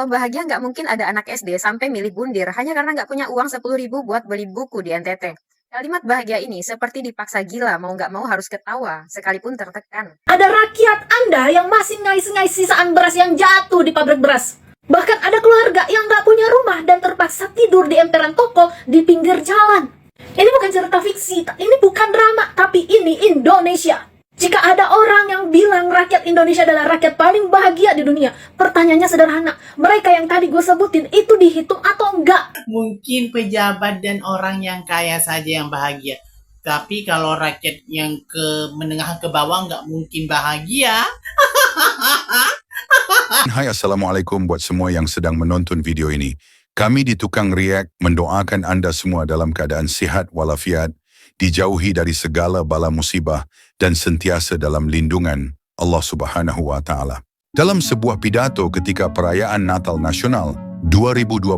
Kalau bahagia nggak mungkin ada anak SD sampai milih bundir hanya karena nggak punya uang 10.000 buat beli buku di NTT. Kalimat bahagia ini seperti dipaksa gila, mau nggak mau harus ketawa, sekalipun tertekan. Ada rakyat Anda yang masih ngais-ngais sisaan beras yang jatuh di pabrik beras. Bahkan ada keluarga yang nggak punya rumah dan terpaksa tidur di emperan toko di pinggir jalan. Ini bukan cerita fiksi, ini bukan drama, tapi ini Indonesia. Jika ada orang yang bilang rakyat Indonesia adalah rakyat paling bahagia di dunia, pertanyaannya sederhana. Mereka yang tadi gue sebutin itu dihitung atau enggak? Mungkin pejabat dan orang yang kaya saja yang bahagia. Tapi kalau rakyat yang menengah ke bawah nggak mungkin bahagia. Hai, Assalamualaikum buat semua yang sedang menonton video ini. Kami di Tukang React mendoakan Anda semua dalam keadaan sihat walafiat, dijauhi dari segala bala musibah, dan sentiasa dalam lindungan Allah Subhanahu wa Ta'ala. Dalam sebuah pidato ketika perayaan Natal Nasional 2025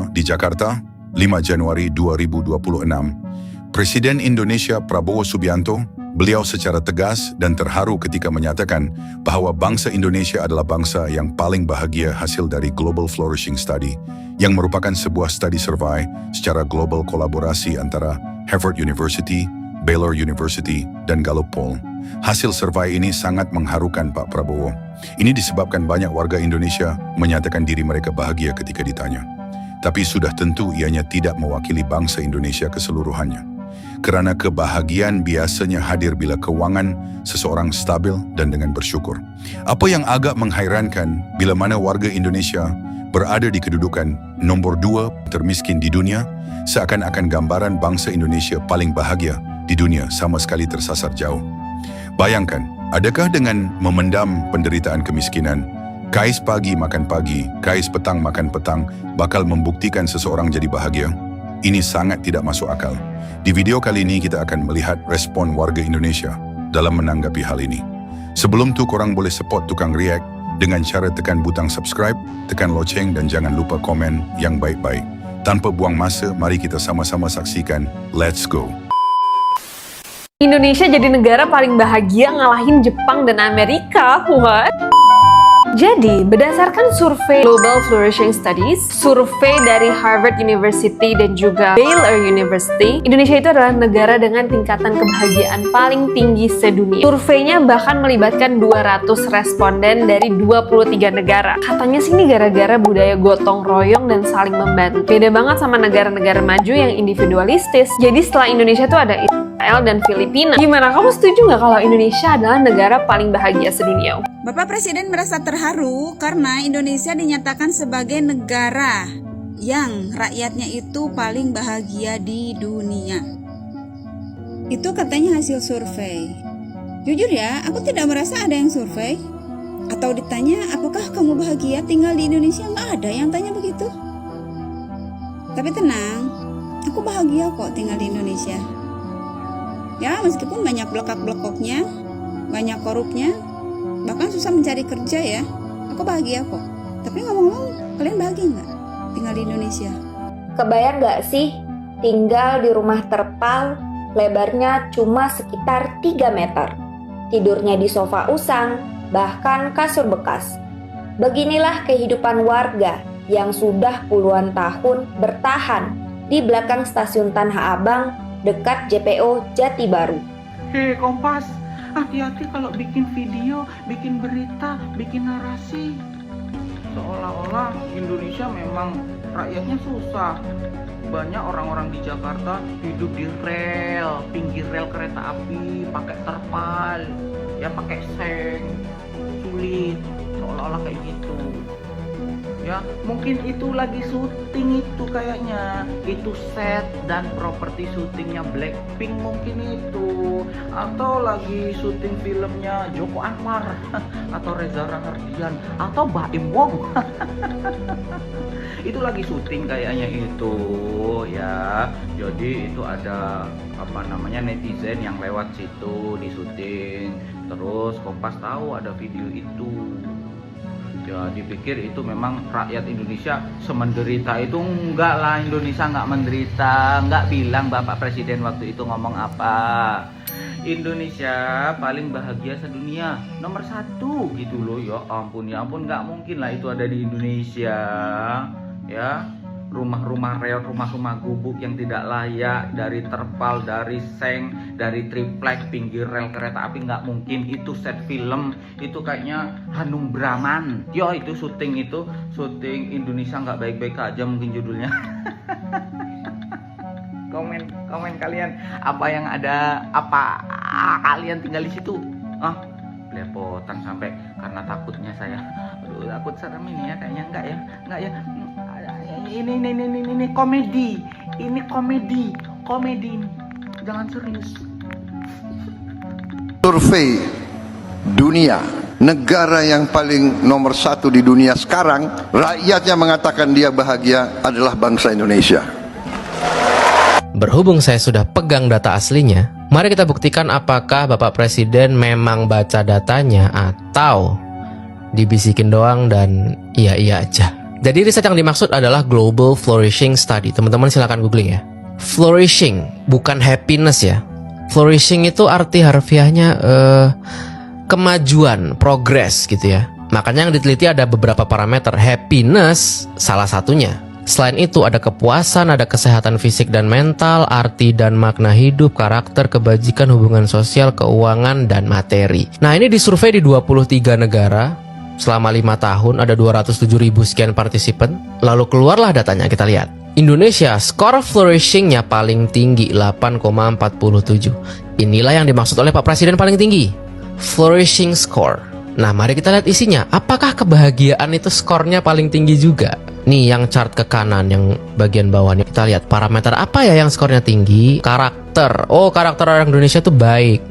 di Jakarta, 5 Januari 2026, Presiden Indonesia Prabowo Subianto, beliau secara tegas dan terharu ketika menyatakan bahwa bangsa Indonesia adalah bangsa yang paling bahagia hasil dari Global Flourishing Study, yang merupakan sebuah studi survei secara global kolaborasi antara Harvard University, Baylor University, dan Gallup Poll. Hasil survei ini sangat mengharukan Pak Prabowo. Ini disebabkan banyak warga Indonesia menyatakan diri mereka bahagia ketika ditanya. Tapi sudah tentu ianya tidak mewakili bangsa Indonesia keseluruhannya. Karena kebahagiaan biasanya hadir bila keuangan seseorang stabil dan dengan bersyukur. Apa yang agak menghairankan bila mana warga Indonesia berada di kedudukan nomor 2 termiskin di dunia, seakan-akan gambaran bangsa Indonesia paling bahagia di dunia sama sekali tersasar jauh. Bayangkan, adakah dengan memendam penderitaan kemiskinan, kais pagi makan pagi, kais petang makan petang, bakal membuktikan seseorang jadi bahagia? Ini sangat tidak masuk akal. Di video kali ini kita akan melihat respon warga Indonesia dalam menanggapi hal ini. Sebelum itu korang boleh support Tukang React dengan cara tekan butang subscribe, tekan loceng dan jangan lupa komen yang baik-baik. Tanpa buang masa, mari kita sama-sama saksikan. Let's go! Indonesia jadi negara paling bahagia ngalahin Jepang dan Amerika. What? Jadi, berdasarkan survei Global Flourishing Studies, survei dari Harvard University dan juga Baylor University, Indonesia itu adalah negara dengan tingkatan kebahagiaan paling tinggi sedunia. Surveinya bahkan melibatkan 200 responden dari 23 negara. Katanya sih ini gara-gara budaya gotong royong dan saling membantu. Beda banget sama negara-negara maju yang individualistis. Jadi setelah Indonesia tuh ada Israel dan Filipina. Gimana, kamu setuju nggak kalau Indonesia adalah negara paling bahagia sedunia? Bapak Presiden merasa terharu karena Indonesia dinyatakan sebagai negara yang rakyatnya itu paling bahagia di dunia. Itu katanya hasil survei. Jujur ya, aku tidak merasa ada yang survei. Atau ditanya, apakah kamu bahagia tinggal di Indonesia? Nggak ada yang tanya begitu. Tapi tenang, aku bahagia kok tinggal di Indonesia. Ya, meskipun banyak blokak-blokoknya, banyak korupnya, bahkan susah mencari kerja ya, aku bahagia kok. Tapi ngomong-ngomong, kalian bahagia nggak tinggal di Indonesia? Kebayang nggak sih tinggal di rumah terpal, lebarnya cuma sekitar 3 meter, tidurnya di sofa usang, bahkan kasur bekas. Beginilah kehidupan warga yang sudah puluhan tahun bertahan di belakang stasiun Tanah Abang dekat JPO Jati Baru. Hei Kompas, hati-hati kalau bikin video, bikin berita, bikin narasi. Seolah-olah Indonesia memang rakyatnya susah. Banyak orang-orang di Jakarta hidup di rel, pinggir rel kereta api, pakai terpal, ya pakai seng, sulit. Seolah-olah kayak gitu. Ya, mungkin itu lagi syuting itu kayaknya. Itu set dan properti syutingnya Blackpink mungkin itu. Atau lagi syuting filmnya Joko Anwar atau Reza Rahardian atau Baim Wong. Itu lagi syuting kayaknya itu ya. Jadi itu ada netizen yang lewat situ di syuting. Terus Kompas tahu ada video itu. Ya dipikir itu memang rakyat Indonesia semenderita itu. Enggak lah, Indonesia enggak menderita. Enggak bilang Bapak Presiden waktu itu ngomong apa. Indonesia paling bahagia sedunia, nomor 1 gitu loh. Ya ampun, nggak mungkin lah itu ada di Indonesia. Ya, rumah-rumah reot, rumah-rumah gubuk yang tidak layak, dari terpal, dari seng, dari triplek, pinggir rel kereta api, nggak mungkin. Itu set film, itu kayaknya Hanung Braman. Yo, itu syuting Indonesia nggak baik-baik aja mungkin judulnya. komen kalian, apa yang ada, apa kalian tinggal di situ? Belepotan sampai karena takutnya saya. Aduh, takut serem ini ya, kayaknya enggak ya. Ini komedi. Ini komedi. Jangan serius. Survei dunia, negara yang paling nomor 1 di dunia sekarang, rakyatnya mengatakan dia bahagia adalah bangsa Indonesia. Berhubung saya sudah pegang data aslinya, mari kita buktikan apakah Bapak Presiden memang baca datanya atau dibisikin doang dan iya aja. Jadi riset yang dimaksud adalah Global Flourishing Study. Teman-teman silakan googling ya. Flourishing, bukan happiness ya. Flourishing itu arti harfiahnya kemajuan, progress gitu ya. Makanya yang diteliti ada beberapa parameter. Happiness salah satunya. Selain itu ada kepuasan, ada kesehatan fisik dan mental, arti dan makna hidup, karakter, kebajikan, hubungan sosial, keuangan, dan materi. Nah, ini disurvei di 23 negara. Selama 5 tahun ada 207.000 sekian partisipan. Lalu keluarlah datanya, kita lihat. Indonesia, skor flourishingnya paling tinggi 8,47. Inilah yang dimaksud oleh Pak Presiden paling tinggi, flourishing score. Nah, mari kita lihat isinya. Apakah kebahagiaan itu skornya paling tinggi juga? Nih yang chart ke kanan, yang bagian bawah nih. Kita lihat parameter apa ya yang skornya tinggi. Karakter. Oh, karakter orang Indonesia tuh baik.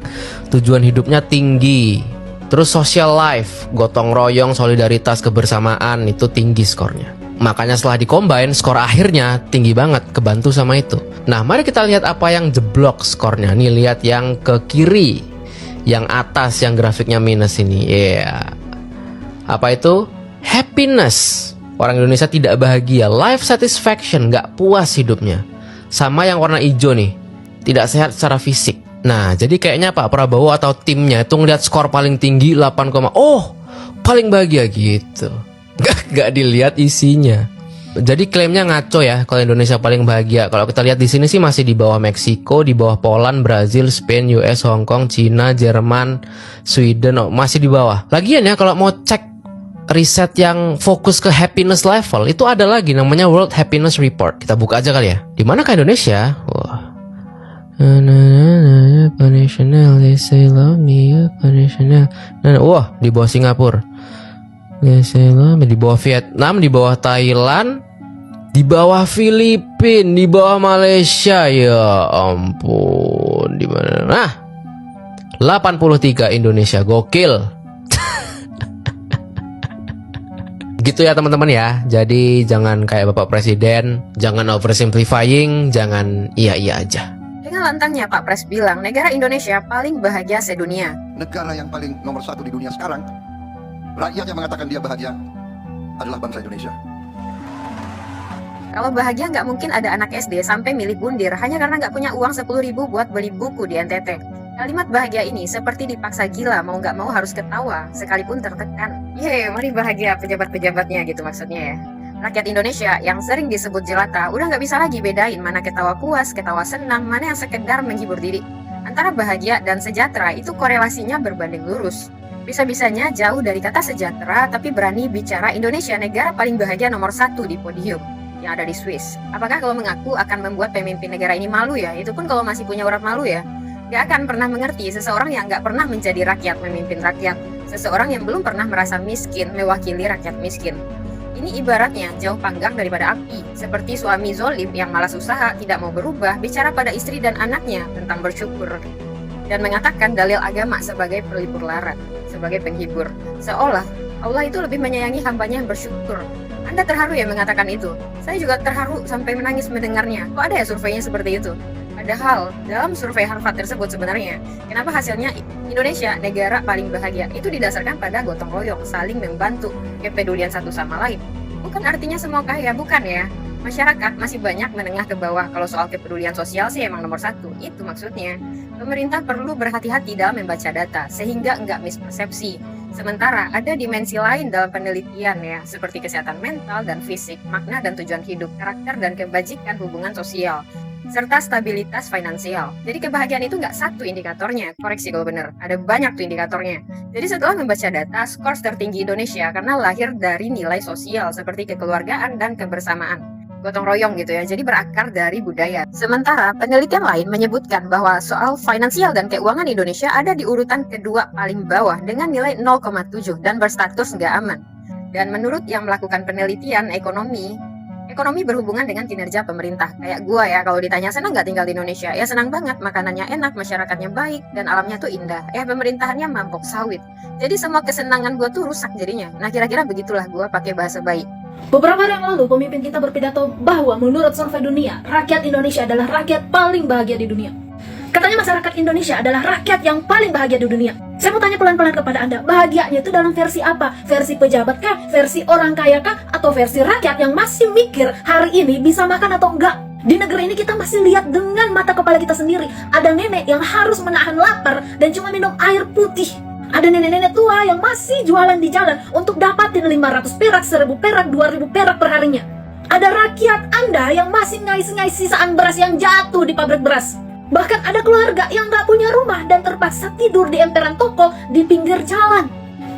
Tujuan hidupnya tinggi. Terus social life, gotong royong, solidaritas, kebersamaan, itu tinggi skornya. Makanya setelah dikombin, skor akhirnya tinggi banget, kebantu sama itu. Nah, mari kita lihat apa yang jeblok skornya. Nih, lihat yang ke kiri, yang atas, yang grafiknya minus ini. Apa itu? Happiness. Orang Indonesia tidak bahagia. Life satisfaction, nggak puas hidupnya. Sama yang warna hijau nih, tidak sehat secara fisik. Nah, jadi kayaknya Pak Prabowo atau timnya itu ngeliat skor paling tinggi 8, paling bahagia gitu. Gak dilihat isinya. Jadi klaimnya ngaco ya kalau Indonesia paling bahagia. Kalau kita lihat di sini sih masih di bawah Meksiko, di bawah Poland, Brazil, Spain, US, Hong Kong, Cina, Jerman, Sweden, masih di bawah. Lagian ya kalau mau cek riset yang fokus ke happiness level, itu ada lagi namanya World Happiness Report. Kita buka aja kali ya. Di mana ke Indonesia? Wah. National, they say love me, national. Wah, di bawah Singapura, they say love me, di bawah Vietnam, di bawah Thailand, di bawah Filipina, di bawah Malaysia. Ya ampun, di mana? Nah, 83 Indonesia, gokil. Gitu ya teman-teman ya. Jadi jangan kayak Bapak Presiden, jangan oversimplifying, jangan iya aja. Dengan lantangnya Pak Pres bilang negara Indonesia paling bahagia sedunia. Negara yang paling nomor 1 di dunia sekarang, rakyatnya mengatakan dia bahagia adalah bangsa Indonesia. Kalau bahagia nggak mungkin ada anak SD sampai milih bundir hanya karena nggak punya uang 10.000 buat beli buku di NTT. Kalimat bahagia ini seperti dipaksa gila, mau nggak mau harus ketawa sekalipun tertekan. Mari bahagia pejabat-pejabatnya gitu maksudnya ya. Rakyat Indonesia yang sering disebut jelata udah nggak bisa lagi bedain mana ketawa puas, ketawa senang, mana yang sekedar menghibur diri. Antara bahagia dan sejahtera itu korelasinya berbanding lurus. Bisa-bisanya jauh dari kata sejahtera tapi berani bicara Indonesia negara paling bahagia nomor 1 di podium yang ada di Swiss. Apakah kalau mengaku akan membuat pemimpin negara ini malu ya? Itu pun kalau masih punya urat malu ya. Gak akan pernah mengerti seseorang yang gak pernah menjadi rakyat, memimpin rakyat. Seseorang yang belum pernah merasa miskin, mewakili rakyat miskin. Ini ibaratnya jauh panggang daripada api, seperti suami zolim yang malas usaha, tidak mau berubah, bicara pada istri dan anaknya tentang bersyukur, dan mengatakan dalil agama sebagai pelipur lara, sebagai penghibur. Seolah Allah itu lebih menyayangi hambanya yang bersyukur. Anda terharu ya mengatakan itu? Saya juga terharu sampai menangis mendengarnya. Kok ada ya surveinya seperti itu? Padahal dalam survei Harvard tersebut sebenarnya, kenapa hasilnya Indonesia negara paling bahagia itu didasarkan pada gotong royong, saling membantu, kepedulian satu sama lain. Bukan artinya semua kaya, bukan ya. Masyarakat masih banyak menengah ke bawah. Kalau soal kepedulian sosial sih emang nomor 1. Itu maksudnya. Pemerintah perlu berhati-hati dalam membaca data, sehingga nggak mispersepsi. Sementara ada dimensi lain dalam penelitian ya, seperti kesehatan mental dan fisik, makna dan tujuan hidup, karakter dan kebajikan hubungan sosial, serta stabilitas finansial. Jadi kebahagiaan itu nggak satu indikatornya, koreksi kalau benar, ada banyak tuh indikatornya. Jadi setelah membaca data, skor tertinggi Indonesia karena lahir dari nilai sosial seperti kekeluargaan dan kebersamaan. Gotong royong gitu ya, jadi berakar dari budaya. Sementara penelitian lain menyebutkan bahwa soal finansial dan keuangan Indonesia ada di urutan kedua paling bawah dengan nilai 0,7 dan berstatus nggak aman. Dan menurut yang melakukan penelitian ekonomi berhubungan dengan kinerja pemerintah. Kayak gua ya, kalau ditanya senang nggak tinggal di Indonesia? Ya senang banget, makanannya enak, masyarakatnya baik, dan alamnya tuh indah. Pemerintahannya mampok sawit. Jadi semua kesenangan gua tuh rusak jadinya. Nah kira-kira begitulah gua pakai bahasa baik. Beberapa hari yang lalu, pemimpin kita berpidato bahwa menurut survei dunia, rakyat Indonesia adalah rakyat paling bahagia di dunia. Katanya masyarakat Indonesia adalah rakyat yang paling bahagia di dunia. Saya mau tanya pelan-pelan kepada Anda, bahagianya itu dalam versi apa? Versi pejabat kah? Versi orang kaya kah? Atau versi rakyat yang masih mikir hari ini bisa makan atau enggak? Di negeri ini kita masih lihat dengan mata kepala kita sendiri. Ada nenek yang harus menahan lapar dan cuma minum air putih. Ada nenek-nenek tua yang masih jualan di jalan untuk dapatin 500 perak, 1000 perak, 2000 perak per harinya. Ada rakyat Anda yang masih ngais-ngais sisaan beras yang jatuh di pabrik beras. Bahkan ada keluarga yang gak punya rumah dan terpaksa tidur di emperan toko di pinggir jalan.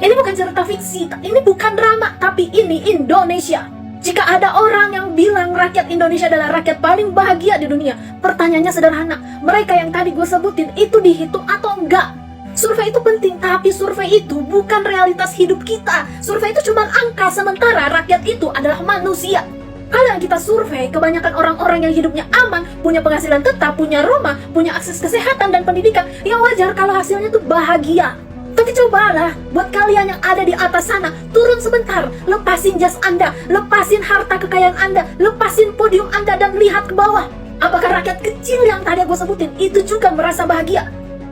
Ini bukan cerita fiksi, ini bukan drama, tapi ini Indonesia. Jika ada orang yang bilang rakyat Indonesia adalah rakyat paling bahagia di dunia, pertanyaannya sederhana, mereka yang tadi gue sebutin itu dihitung atau enggak? Survei itu penting, tapi survei itu bukan realitas hidup kita. Survei itu cuma angka, sementara rakyat itu adalah manusia. Kalau yang kita survei, kebanyakan orang-orang yang hidupnya aman, punya penghasilan tetap, punya rumah, punya akses kesehatan dan pendidikan, ya wajar kalau hasilnya tuh bahagia. Tapi cobalah, buat kalian yang ada di atas sana, turun sebentar, lepasin jas Anda, lepasin harta kekayaan Anda, lepasin podium Anda dan lihat ke bawah. Apakah rakyat kecil yang tadi gue sebutin itu juga merasa bahagia?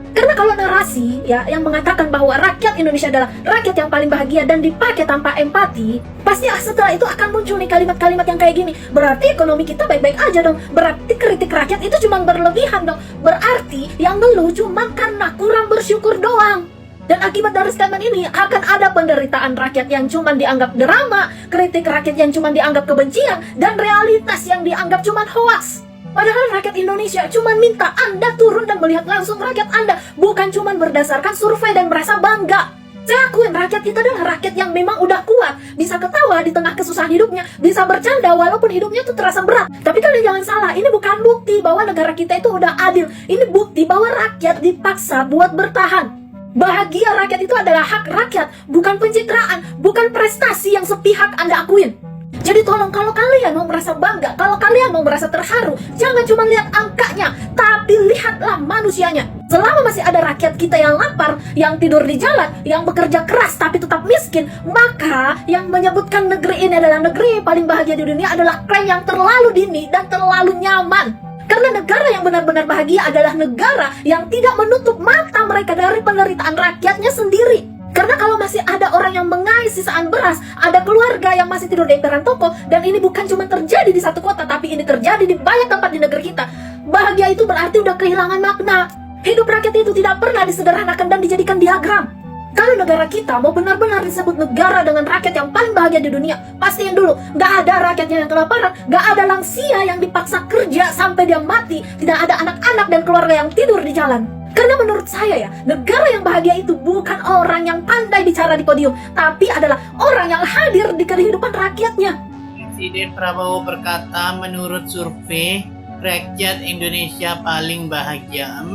Karena kalau narasi ya yang mengatakan bahwa rakyat Indonesia adalah rakyat yang paling bahagia dan dipakai tanpa empati, pasti setelah itu akan muncul nih kalimat-kalimat yang kayak gini. Berarti ekonomi kita baik-baik aja dong. Berarti kritik rakyat itu cuma berlebihan dong. Berarti yang ngeluh cuma karena kurang bersyukur doang. Dan akibat dari statement ini akan ada penderitaan rakyat yang cuma dianggap drama, kritik rakyat yang cuma dianggap kebencian, dan realitas yang dianggap cuma hoaks. Padahal rakyat Indonesia cuma minta Anda turun dan melihat langsung rakyat Anda, bukan cuma berdasarkan survei dan merasa bangga. Saya akuin rakyat kita adalah rakyat yang memang udah kuat, bisa ketawa di tengah kesusahan hidupnya, bisa bercanda walaupun hidupnya tuh terasa berat. Tapi kalian jangan salah, ini bukan bukti bahwa negara kita itu udah adil. Ini bukti bahwa rakyat dipaksa buat bertahan. Bahagia rakyat itu adalah hak rakyat, bukan pencitraan, bukan prestasi yang sepihak Anda akuin. Jadi tolong kalau kalian mau merasa bangga, kalau kalian mau merasa terharu, jangan cuma lihat angkanya, tapi lihatlah manusianya. Selama masih ada rakyat kita yang lapar, yang tidur di jalan, yang bekerja keras tapi tetap miskin, maka yang menyebutkan negeri ini adalah negeri paling bahagia di dunia adalah klaim yang terlalu dini dan terlalu nyaman. Karena negara yang benar-benar bahagia adalah negara yang tidak menutup mata mereka dari penderitaan rakyatnya sendiri. Karena kalau masih ada orang yang mengais sisaan beras, ada keluarga yang masih tidur di emperan toko, dan ini bukan cuma terjadi di satu kota, tapi ini terjadi di banyak tempat di negeri kita, bahagia itu berarti udah kehilangan makna. Hidup rakyat itu tidak pernah disederhanakan dan dijadikan diagram. Kalau negara kita mau benar-benar disebut negara dengan rakyat yang paling bahagia di dunia, pastiin dulu, gak ada rakyatnya yang kelaparan, gak ada lansia yang dipaksa kerja sampai dia mati, tidak ada anak-anak dan keluarga yang tidur di jalan. Karena menurut saya ya, negara yang bahagia itu bukan orang yang pandai bicara di podium, tapi adalah orang yang hadir di kehidupan rakyatnya. Presiden Prabowo berkata menurut survei, rakyat Indonesia paling bahagia.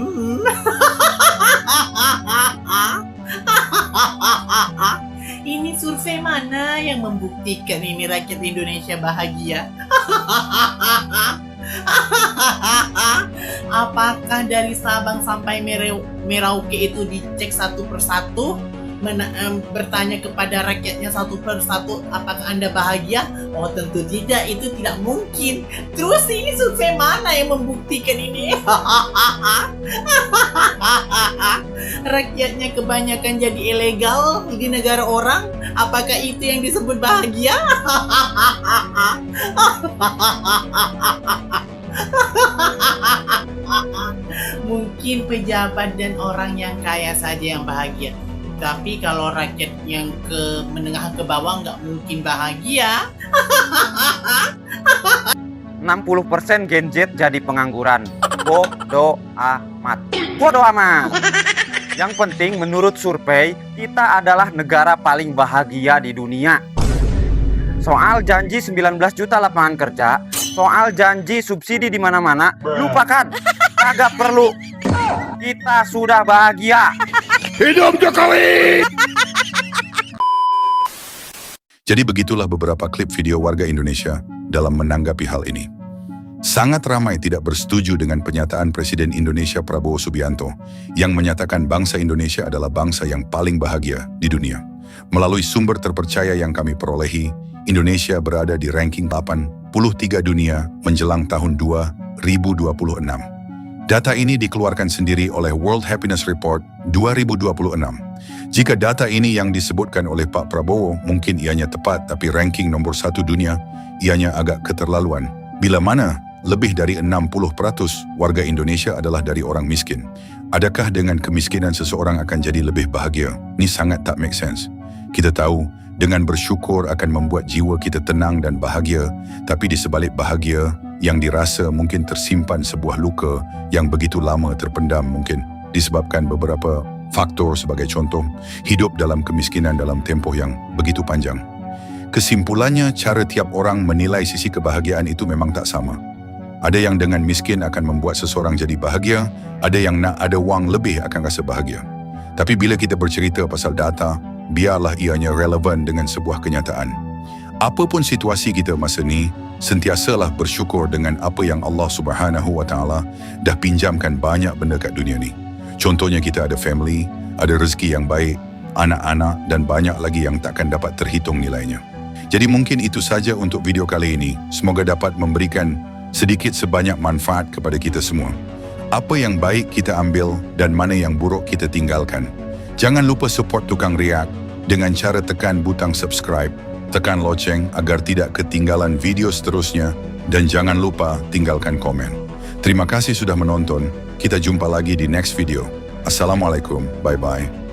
Ini survei mana yang membuktikan ini rakyat Indonesia bahagia? Apakah dari Sabang sampai Merauke itu dicek satu persatu, bertanya kepada rakyatnya satu persatu, apakah Anda bahagia? Oh tentu tidak, itu tidak mungkin. Terus ini survei mana yang membuktikan ini? Rakyatnya kebanyakan jadi ilegal di negara orang, apakah itu yang disebut bahagia? Mungkin pejabat dan orang yang kaya saja yang bahagia. Tapi kalau rakyat yang menengah ke bawah nggak mungkin bahagia. 60% Gen Z jadi pengangguran. Bodoh amat. Bodoh amat. Yang penting menurut survei, kita adalah negara paling bahagia di dunia. Soal janji 19 juta lapangan kerja, soal janji subsidi di mana-mana, lupakan. Kagak perlu. Kita sudah bahagia. Hidup Jokowi! Jadi begitulah beberapa klip video warga Indonesia dalam menanggapi hal ini. Sangat ramai tidak bersetuju dengan pernyataan Presiden Indonesia Prabowo Subianto yang menyatakan bangsa Indonesia adalah bangsa yang paling bahagia di dunia. Melalui sumber terpercaya yang kami perolehi, Indonesia berada di ranking 83 dunia menjelang tahun 2026. Data ini dikeluarkan sendiri oleh World Happiness Report 2026. Jika data ini yang disebutkan oleh Pak Prabowo mungkin ianya tepat, tapi ranking nomor 1 dunia ianya agak keterlaluan. Bila mana lebih dari 60% warga Indonesia adalah dari orang miskin. Adakah dengan kemiskinan seseorang akan jadi lebih bahagia? Ini sangat tak make sense. Kita tahu dengan bersyukur akan membuat jiwa kita tenang dan bahagia, tapi di sebalik bahagia yang dirasa mungkin tersimpan sebuah luka yang begitu lama terpendam, mungkin disebabkan beberapa faktor. Sebagai contoh, hidup dalam kemiskinan dalam tempoh yang begitu panjang. Kesimpulannya, cara tiap orang menilai sisi kebahagiaan itu memang tak sama. Ada yang dengan miskin akan membuat seseorang jadi bahagia, ada yang nak ada wang lebih akan rasa bahagia. Tapi bila kita bercerita pasal data, biarlah ianya relevan dengan sebuah kenyataan. Apapun situasi kita masa ni, sentiasalah bersyukur dengan apa yang Allah Subhanahu Wa Taala dah pinjamkan banyak benda kat dunia ni. Contohnya kita ada family, ada rezeki yang baik, anak-anak dan banyak lagi yang takkan dapat terhitung nilainya. Jadi mungkin itu saja untuk video kali ini. Semoga dapat memberikan sedikit sebanyak manfaat kepada kita semua. Apa yang baik kita ambil dan mana yang buruk kita tinggalkan. Jangan lupa support Tukang React dengan cara tekan butang subscribe, tekan loceng agar tidak ketinggalan video seterusnya, dan jangan lupa tinggalkan komen. Terima kasih sudah menonton. Kita jumpa lagi di next video. Assalamualaikum. Bye-bye.